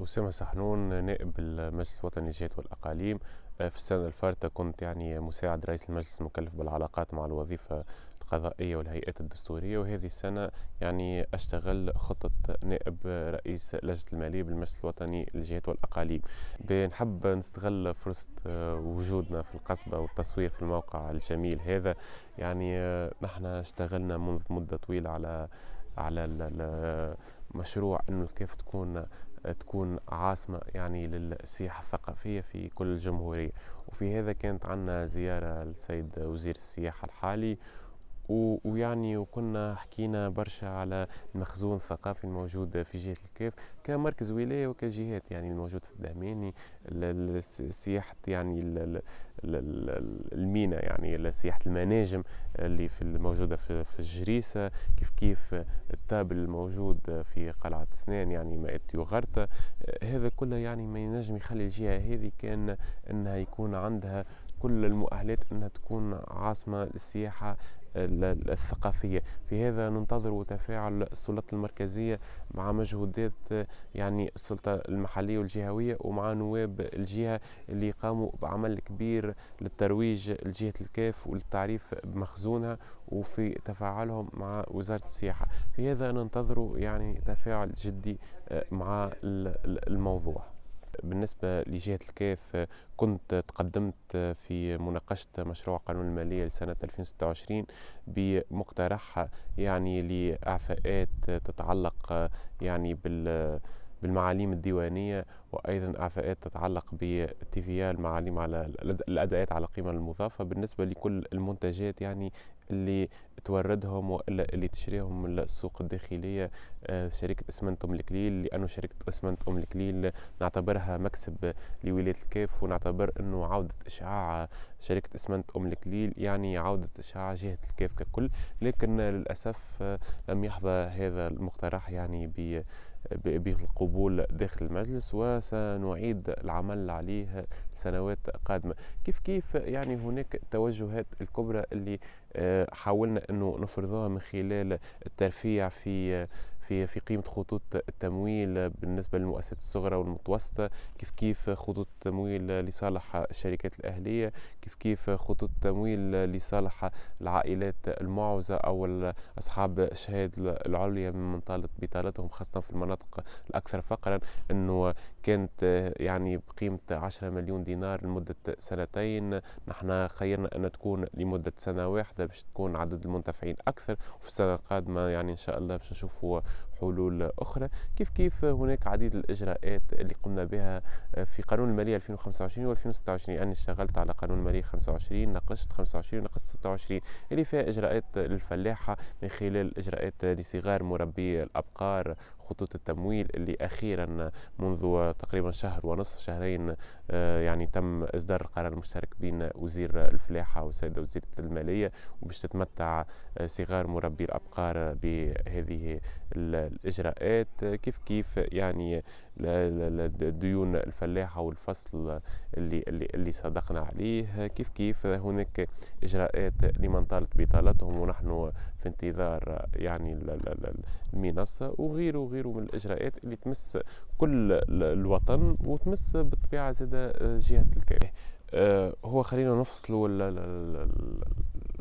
أسامة سحنون، نائب المجلس الوطني للجهات والأقاليم. في السنة الفارطة كنت مساعد رئيس المجلس المكلف بالعلاقات مع الوظيفة القضائية والهيئات الدستورية، وهذه السنة أشتغل خطة نائب رئيس لجنة المالية بالمجلس الوطني للجهات والأقاليم. بنحب نستغل فرصة وجودنا في القصبة والتصوير في الموقع الجميل هذا. نحن اشتغلنا منذ مدة طويلة على مشروع انه الكيف تكون عاصمة للسياحة الثقافية في كل الجمهورية. وفي هذا كانت عنا زيارة للسيد وزير السياحة الحالي، وكنا حكينا برشا على المخزون الثقافي الموجود في جهة الكيف كمركز ولاية وكجهات الموجود في الدهماني. سياحة المينا، سياحة المناجم اللي الموجودة في الجريسة، كيف التابل الموجود في قلعة سنان مائة يوغرتا. هذا كله ما ينجم يخلي الجهة هذه كان انها يكون عندها كل المؤهلات انها تكون عاصمة للسياحة الثقافية. في هذا ننتظر تفاعل السلطات المركزية مع مجهودات السلطة المحلية والجهوية ومع نواب الجهة اللي قاموا بعمل كبير للترويج لجهة الكيف وللتعريف بمخزونها وفي تفاعلهم مع وزارة السياحة. في هذا ننتظر تفاعل جدي مع الموضوع. بالنسبة لجهة الكيف، كنت تقدمت في مناقشة مشروع قانون المالية لسنة 2026 بمقترح لإعفاءات تتعلق بالمعاليم الديوانية، وأيضا إعفاءات تتعلق بالتيفيا، المعاليم على الأداءات على القيمة المضافة بالنسبة لكل المنتجات اللي توردهم وإلا اللي تشريهم من السوق الداخلية. شركة اسمنت الكليل، لأنه شركة اسمنت الكليل نعتبرها مكسب لولاية الكيف، ونعتبر أنه عودة إشعاع شركة اسمنت الكليل عودة إشعاع جهة الكيف ككل. لكن للأسف لم يحظى هذا المقترح بالقبول داخل المجلس، وسنعيد العمل عليه سنوات قادمة. كيف هناك توجهات الكبرى اللي حاولنا أنه نفرضها من خلال الترفيع في قيمة خطوط التمويل بالنسبة للمؤسسات الصغرى والمتوسطة، كيف خطوط التمويل لصالح الشركات الأهلية، كيف خطوط التمويل لصالح العائلات المعوزة أو أصحاب الشهادة العليا من منطلق بطالتهم، خاصة في المناطق الأكثر فقرا. أنه كانت بقيمة 10 مليون دينار لمدة سنتين، نحن خيرنا أن تكون لمدة سنة واحدة باش تكون عدد المنتفعين أكثر، وفي السنة القادمة إن شاء الله باش نشوفوا حلول أخرى. كيف هناك عديد الإجراءات اللي قمنا بها في قانون المالية 2025 و 2026. أنا اشتغلت على قانون المالية 25، ناقشت 25 وناقشت 26 اللي فيها إجراءات للفلاحة من خلال إجراءات لصغار مربي الأبقار، خطوط التمويل اللي أخيرا منذ تقريبا شهر ونصف شهرين تم إصدار القرار المشترك بين وزير الفلاحة والسيدة وزيرة المالية، وباش تتمتع صغار مربي الأبقار بهذه الإجراءات. كيف ديون الفلاحة والفصل اللي صدقنا عليه. كيف هناك إجراءات لمن طالت بطالتهم ونحن في انتظار المنصة، وغيره من الإجراءات اللي تمس كل الوطن وتمس بالطبيعة زادة جهة الكيف. هو خلينا نفصلوا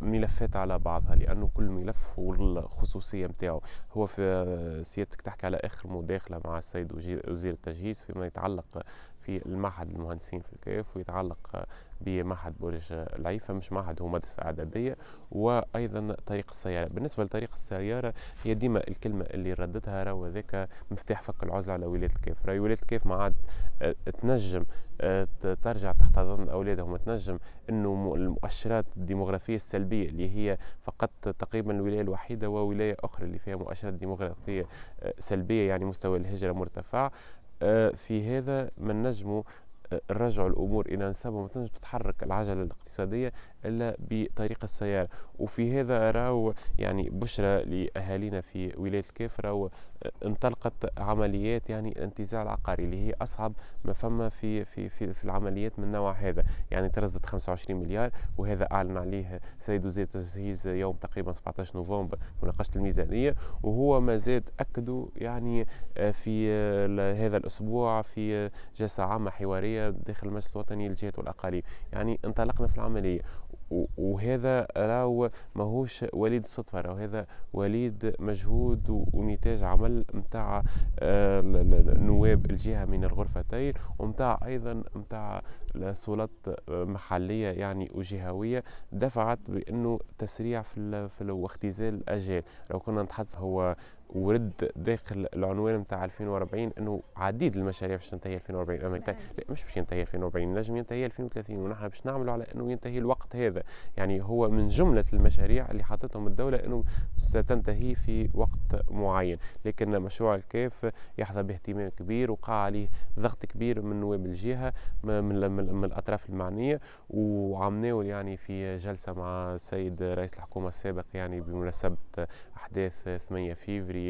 الملفات على بعضها، لأنه كل ملف والخصوصية متاعه. هو في سيادتك تحكي على آخر مداخلة مع السيد وزير التجهيز فيما يتعلق في المعهد المهندسين في الكيف، ويتعلق بمعهد برج العيفة، مش معهد، هو مدرسة إعدادية، وأيضا طريق السيارة. بالنسبة لطريق السيارة، هي ديما الكلمة اللي ردتها راهو ذاك مفتاح فك العزلة على ولاية الكيف. راهي ولاية الكيف ما عاد تنجم ترجع تحت ظن أولادها، وما تنجم أنه المؤشرات الديموغرافية السلبية اللي هي فقط تقريبا الولاية الوحيدة وولاية أخرى اللي فيها مؤشرات ديموغرافية سلبية، مستوى الهجرة مرتفع. في هذا من نجم نرجع الأمور إلى نسبة، وتنجم تتحرك العجلة الاقتصادية إلا بطريق السيارة. وفي هذا راهو يعني بشرى لأهالينا في ولاية الكاف، راهو انطلقت عمليات يعني الانتزاع العقاري اللي هي أصعب ما فما في العمليات من النوع هذا. يعني ترصدت 25 مليار، وهذا أعلن عليه سيد وزير التجهيز يوم تقريبا 17 نوفمبر مناقشة الميزانية. وهو ما زاد أكدوا يعني في هذا الأسبوع في جلسة عامة حوارية داخل المجلس الوطني للجهات والأقاليم. يعني انطلقنا في العملية، وهذا راهو ماهوش وليد الصدفة، راهو هذا وليد مجهود ونتاج عمل متاع نواب الجهة من الغرفتين، ومتاع أيضا متاع سلطات محلية يعني وجهوية دفعت بأنه تسريع في واختزال الأجال. لو كنا نتحدث هو ورد داخل العنوان نتاع 2040 انه عديد المشاريع باش تنتهي 2040. اما لا، مش باش ينتهي 2040، نجم ينتهي 2030، ونحن باش نعملوا على انه ينتهي الوقت هذا. يعني هو من جمله المشاريع اللي حاطتهم الدوله انه ستنتهي في وقت معين. لكن مشروع الكاف يحظى باهتمام كبير، وقع عليه ضغط كبير من نواب الجهه من الاطراف المعنيه. وعملناه يعني في جلسه مع السيد رئيس الحكومه السابق يعني بمناسبه احداث 8 فيفري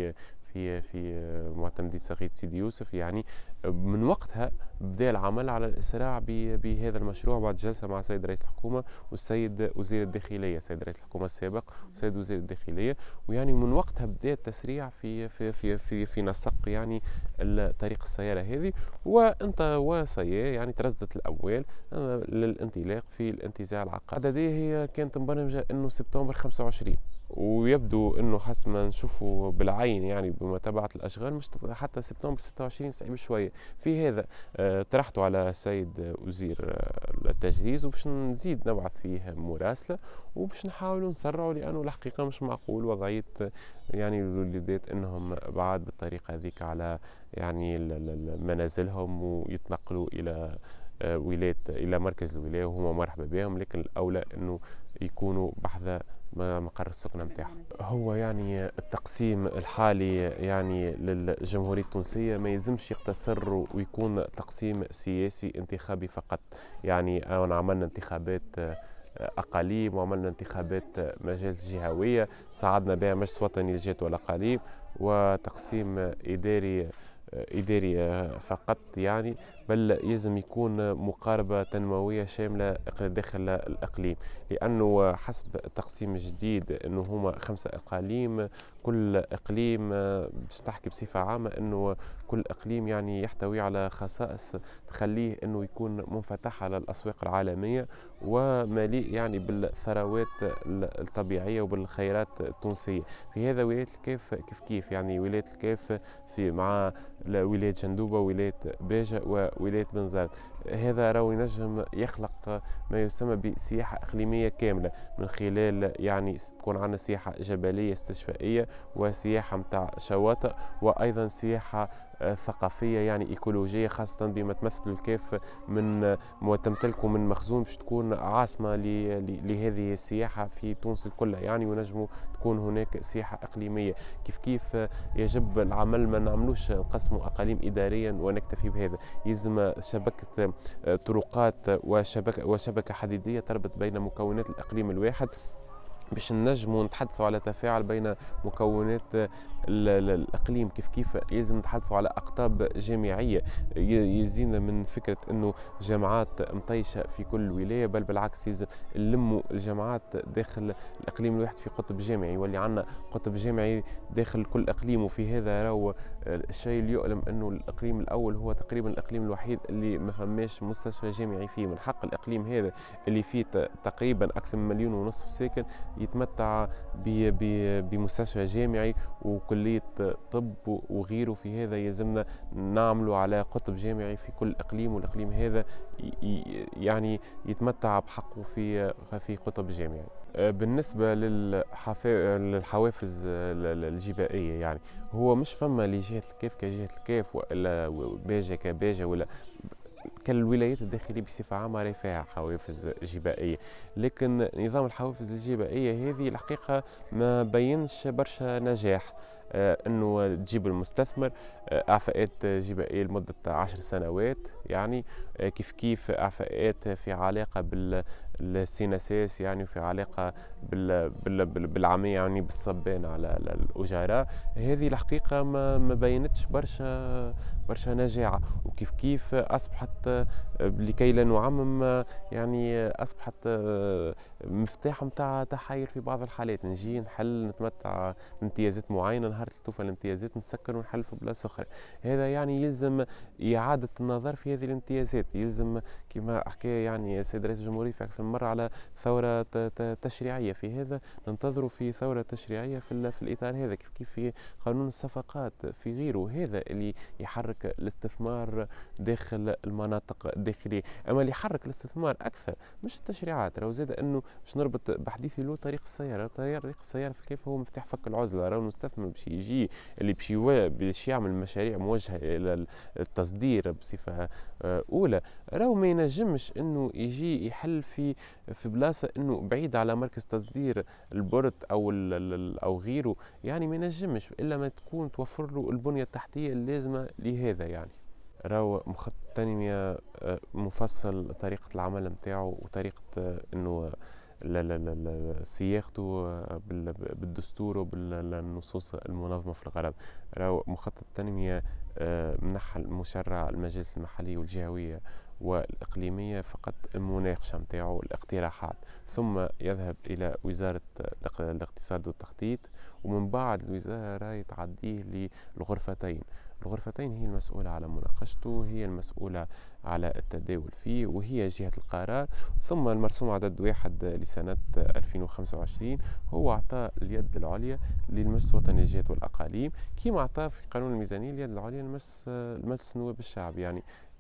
في معتمدية صغيرة سيدي يوسف. يعني من وقتها بدأ العمل على الإسراع بهذا المشروع بعد جلسة مع السيد رئيس الحكومة والسيد وزير الداخلية، السيد رئيس الحكومة السابق والسيد وزير الداخلية. ويعني من وقتها بدأ التسريع في نسق يعني طريق السيارة هذه. وانت يعني ترصدت الأموال للانطلاق في الانتزاع العقاري. العددية هي كانت مبرمجة انه سبتمبر 25، ويبدو انه حسب ما نشوفوا بالعين يعني بمتابعه الاشغال مش حتى سبتمبر 26 صعيب شويه. في هذا طرحته على السيد وزير التجهيز، وباش نزيد نبعث فيه مراسله وباش نحاولوا نسرعوا، لانه الحقيقه مش معقول وضعيه يعني الوليدات انهم بعد بالطريقه هذيك على يعني منازلهم ويتنقلوا الى الى مركز الولايه، وهم مرحبا بهم، لكن الاولى انه يكونوا بحذا مقر السكنة متاعهم. هو يعني التقسيم الحالي يعني للجمهورية التونسية ما يلزمش يقتصر ويكون تقسيم سياسي انتخابي فقط. يعني عملنا انتخابات أقاليم، وعملنا انتخابات مجالس جهوية صعدنا بها مجلس وطني للجهات والأقاليم، وتقسيم إداري فقط يعني، بل يلزم يكون مقاربة تنموية شاملة داخل الإقليم. لأنه حسب التقسيم الجديد أنه هما 5 إقاليم، كل إقليم باش تحكي بصفة عامة أنه كل إقليم يعني يحتوي على خصائص تخليه أنه يكون منفتح على الأسواق العالمية ومليء يعني بالثروات الطبيعية وبالخيرات التونسية. في هذا ولاية الكاف كيف يعني ولاية الكاف في مع ولاية جندوبة وولاية باجة وولاية بنزرت، هذا راهو ينجم يخلق ما يسمى بسياحة إقليمية كاملة، من خلال يعني تكون عندنا سياحة جبلية استشفائية، وسياحة متاع شواطئ، وأيضا سياحة ثقافية يعني إيكولوجية، خاصة بما تمثل الكاف من وتمتلك من مخزون باش تكون عاصمة لهذه السياحة في تونس كلها يعني، ونجموا تكون هناك سياحة إقليمية. كيف يجب العمل ما نعملوش نقسموا أقاليم إداريا ونكتفي بهذا، يلزم شبكة طرقات وشبكة حديدية تربط بين مكونات الإقليم الواحد باش نجموا نتحدثوا على تفاعل بين مكونات الإقليم. كيف يلزم نتحدثوا على أقطاب جامعية، يزينا من فكرة أنه جامعات مطيشة في كل ولاية، بل بالعكس يلزم نلموا الجامعات داخل الإقليم الواحد في قطب جامعي، واللي عندنا قطب جامعي داخل كل إقليم. وفي هذا راهو الشيء اللي يؤلم أنه الإقليم الأول هو تقريبا الإقليم الوحيد اللي ما فماش مستشفى جامعي فيه. من حق الإقليم هذا اللي فيه تقريبا أكثر من 1.5 مليون ساكن يتمتع بمستشفى جامعي وكلية طب وغيره. في هذا يلزمنا نعملوا على قطب جامعي في كل إقليم، والإقليم هذا يعني يتمتع بحقه في قطب جامعي. بالنسبة للحوافز الجبائية، يعني هو مش فما لجهة الكاف كجهة الكاف ولا باجة كباجة ولا كالولايات الداخلية بصفة عامة راه فيها حوافز جبائية، لكن نظام الحوافز الجبائية هذه الحقيقة ما بينش برشا نجاح. انه تجيب المستثمر، اعفاءات جبائيه لمده 10 سنوات يعني، كيف اعفاءات في علاقه السيناسيس يعني في علاقة بالعامية يعني بالصبان على الأجراء. هذه الحقيقة ما بينتش برشا نجاعة، وكيف كيف أصبحت لكي لا نعمم يعني أصبحت مفتاح متاع تحايل في بعض الحالات. نجي نحل نتمتع بامتيازات معينة، نهار توفى الامتيازات نسكر ونحل في بلاصة أخرى. هذا يعني يلزم إعادة النظر في هذه الامتيازات، يلزم كما حكى يعني السيد رئيس الجمهورية في أكثر من مرة على ثورة تشريعية. في هذا ننتظر في ثورة تشريعية في الإطار هذا، كيف في قانون الصفقات في غيره. هذا اللي يحرك الاستثمار داخل المناطق الداخلية. أما اللي يحرك الاستثمار أكثر مش التشريعات، راهو زاد أنه باش نربط بحديثي له طريق السيارة. طريق السيارة في الكيف هو مفتاح فك العزلة. راهو المستثمر باش يجي اللي باش يعمل مشاريع موجهة إلى التصدير بصفة أولى، راهو ما ينجمش أنه يجي يحل في بلاصة أنه بعيد على مركز تصدير البورت أو غيره. يعني ما ينجمش إلا ما تكون توفر له البنية التحتية اللازمة لهذا. يعني راهو مخطط التنمية مفصل طريقة العمل متاعه وطريقة أنه صياغته بالدستور وبالنصوص المنظمة في الغرب. راهو مخطط التنمية منح المشرع المجالس المحلية والجهوية والإقليمية فقط المناقشة متاعه الاقتراحات، ثم يذهب إلى وزارة الاقتصاد والتخطيط، ومن بعد الوزارة يتعديه للغرفتين. الغرفتين هي المسؤولة على مناقشته، هي المسؤولة على التداول فيه، وهي جهة القرار. ثم المرسوم عدد 1 لسنة 2025 هو أعطى اليد العليا للمجلس الوطني للجهات والأقاليم، كما أعطى في قانون الميزانية اليد العليا لمجلس النواب الشعب.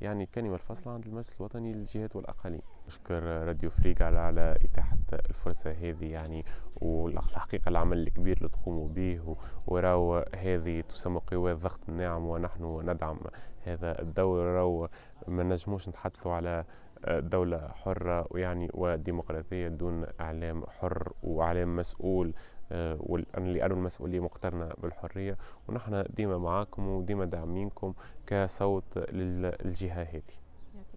يعني كلمة الفصل عند المجلس الوطني للجهات والأقاليم. أشكر راديو فريق على إتاحة الفرصة هذه يعني، والحقيقة العمل الكبير اللي تقوموا به، وراو هذه تسمى قوى ضغط الناعم، ونحن ندعم هذا الدور. راو ما نجموش نتحدثوا على دولة حرة ويعني وديمقراطية دون إعلام حر وإعلام مسؤول، لأنه المسؤولية مقترنة بالحرية. ونحن ديما معاكم وديما داعمينكم كصوت للجهة هذه.